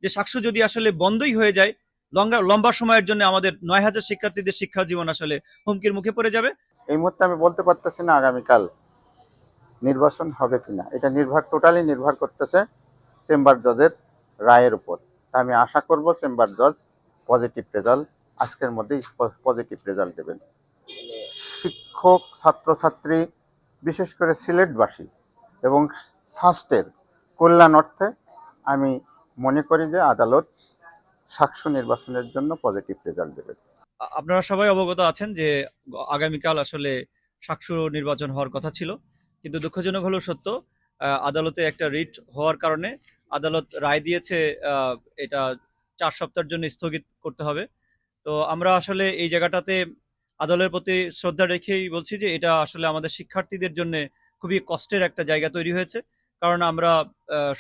যে সাকসু যদি আসলে বন্ধই হয়ে যায়, লম্বা সময়ের জন্য আমাদের ৯,০০০ শিক্ষার্থীদের শিক্ষা জীবন আসলে হুমকির মুখে পড়ে যাবে। এই মুহূর্তে আমি বলতে পারতেছি না আগামীকাল নির্বাচন হবে কিনা। এটা টোটালি নির্ভর করতেছে চেম্বার জজের রায়ের উপর। তা আমি আশা করব চেম্বার জজ পজিটিভ রেজাল্ট আজকের মধ্যেই পজিটিভ রেজাল্ট দেবেন। শিক্ষক, ছাত্রছাত্রী, বিশেষ করে সিলেটবাসী এবং ছাত্রের কল্যাণ অর্থে আমি মনে করি যে আদালত সাকসু নির্বাচনের জন্য পজিটিভ রেজাল্ট দেবে। আপনারা সবাই অবগত আছেন যে আগামীকাল আসলে সাকসু নির্বাচন হওয়ার কথা ছিল, কিন্তু দুঃখজনক হলেও সত্য, আদালতে একটা রিট হওয়ার কারণে আদালত রায় দিয়েছে এটা 4 সপ্তাহের জন্য স্থগিত করতে হবে। তো আমরা আসলে এই জায়গাটাতে আদালতের প্রতি শ্রদ্ধা রেখেই বলছি যে এটা আসলে আমাদের শিক্ষার্থীদের জন্য খুবই কষ্টের একটা জায়গা তৈরি হয়েছে। কারণ আমরা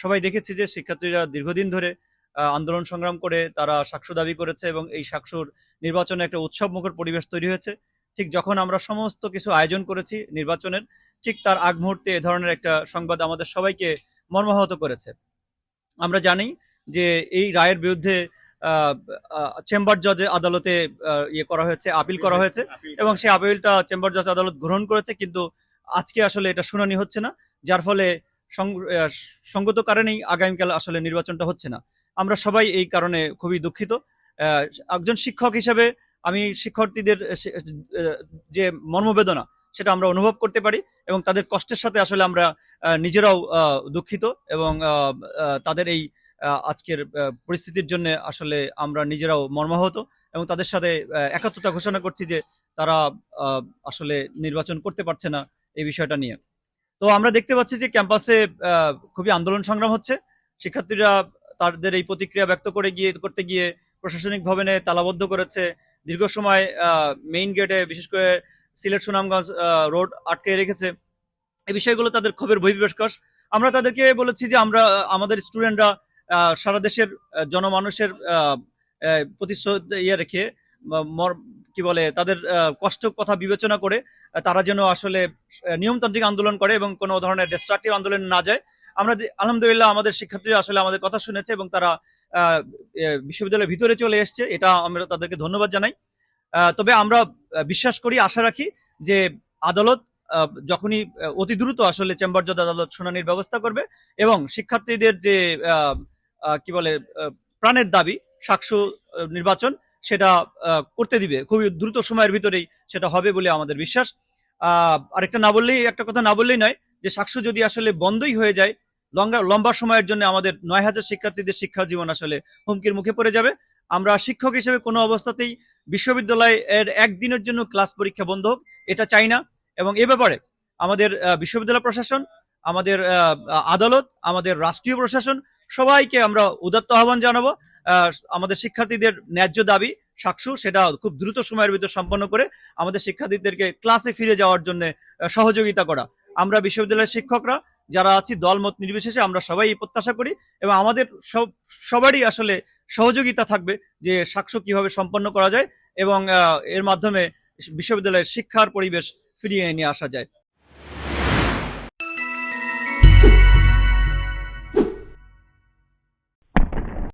সবাই দেখেছি যে শিক্ষার্থীরা দীর্ঘদিন ধরে আন্দোলন সংগ্রাম করে তারা সাকসু দাবি করেছে এবং এই সাকসুর নির্বাচনে একটা উৎসবমুখর পরিবেশ তৈরি হয়েছে। ঠিক যখন আমরা সমস্ত কিছু আয়োজন করেছি নির্বাচনের, ঠিক তার আগ মুহূর্তে এ ধরনের একটা সংবাদ আমাদের সবাইকে মর্মাহত করেছে। আমরা জানি যে এই রায়ের বিরুদ্ধে চেম্বার জজ আদালতে ইয়ে করা হয়েছে, আপিল করা হয়েছে এবং সেই আপিলটা চেম্বার জজ আদালত গ্রহণ করেছে, কিন্তু আজকে আসলে এটা শুনানি হচ্ছে না, যার ফলে সঙ্গত কারণেই আগামীকাল আসলে নির্বাচনটা হচ্ছে না। আমরা সবাই এই কারণে খুবই দুঃখিত। একজন শিক্ষক হিসেবে আমি শিক্ষার্থীদের যে মর্মবেদনা সেটা আমরা অনুভব করতে পারি এবং তাদের কষ্টের সাথে আসলে আমরা নিজেরাও দুঃখিত এবং তাদের এই আজকের পরিস্থিতির জন্য আসলে আমরা নিজেরাও মর্মাহত এবং তাদের সাথে একাত্মতা ঘোষণা করছি যে তারা আসলে নির্বাচন করতে পারছে না এই বিষয়টা নিয়ে। তো আমরা দেখতে পাচ্ছি যে ক্যাম্পাসে খুবই আন্দোলন সংগ্রাম হচ্ছে। শিক্ষার্থীরা তাদের এই প্রতিক্রিয়া ব্যক্ত করতে গিয়ে প্রশাসনিক ভবনে তালাবদ্ধ করেছে, দীর্ঘ সময় মেইন গেটে বিশেষ করে সিলেট সুনামগঞ্জ রোড আটকে রেখেছে। এই বিষয়গুলো তাদের ক্ষোভের বহিঃপ্রকাশ। আমরা তাদেরকে বলেছি যে আমরা আমাদের স্টুডেন্টরা সারা দেশের জনমানুষের প্রতি ইয়ে রেখে কি বলে তাদের কষ্ট কথা বিবেচনা করে তারা যেন আসলে নিয়মতান্ত্রিক আন্দোলন করে এবং কোনো ধরনের ডিস্ট্রাকটিভ আন্দোলন না যায়। আমরা আলহামদুলিল্লাহ আমাদের শিক্ষার্থীরা আসলে আমাদের কথা শুনেছে এবং তারা বিশ্ববিদ্যালয়ের ভিতরে চলে এসছে, এটা আমরা তাদেরকে ধন্যবাদ জানাই। তবে আমরা বিশ্বাস করি, আশা রাখি যে আদালত যখনই অতি দ্রুত আসলে চেম্বার জজ আদালত শুনানির ব্যবস্থা করবে এবং শিক্ষার্থীদের যে কি বলে প্রাণের দাবি সাকসু নির্বাচন সেটা করতে দিবে খুবই দ্রুত সময়ের ভিতরেই, সেটা হবে বলে আমাদের বিশ্বাস। একটা কথা না বললেই নয় যে সাকসু যদি আসলে বন্ধই হয়ে যায়, লম্বা সময়ের জন্য আমাদের ৯,০০০ শিক্ষার্থীদের শিক্ষা জীবন আসলে হুমকির মুখে পড়ে যাবে। আমরা শিক্ষক হিসেবে কোনো অবস্থাতেই বিশ্ববিদ্যালয়ের একদিনের জন্য ক্লাস পরীক্ষা বন্ধ হোক এটা চাই না এবং এ ব্যাপারে আমাদের বিশ্ববিদ্যালয় প্রশাসন, আমাদের আদালত, আমাদের রাষ্ট্রীয় প্রশাসন সবাইকে আমরা উদাত্ত আহ্বান জানাবো আমাদের শিক্ষার্থীদের ন্যায্য দাবি সাকসু সেটা খুব দ্রুত সময়ের ভিতর সম্পন্ন করে আমাদের শিক্ষার্থীদেরকে ক্লাসে ফিরে যাওয়ার জন্য সহযোগিতা করা। আমরা বিশ্ববিদ্যালয়ের শিক্ষকরা যারা আছি দলমত নির্বিশেষে আমরা সবাই এই প্রত্যাশা করি এবং আমাদের সবারই আসলে সহযোগিতা থাকবে যে সাকসু কিভাবে সম্পন্ন করা যায় এবং এর মাধ্যমে বিশ্ববিদ্যালয়ের শিক্ষার পরিবেশ ফিরিয়ে নিয়ে আসা যায়।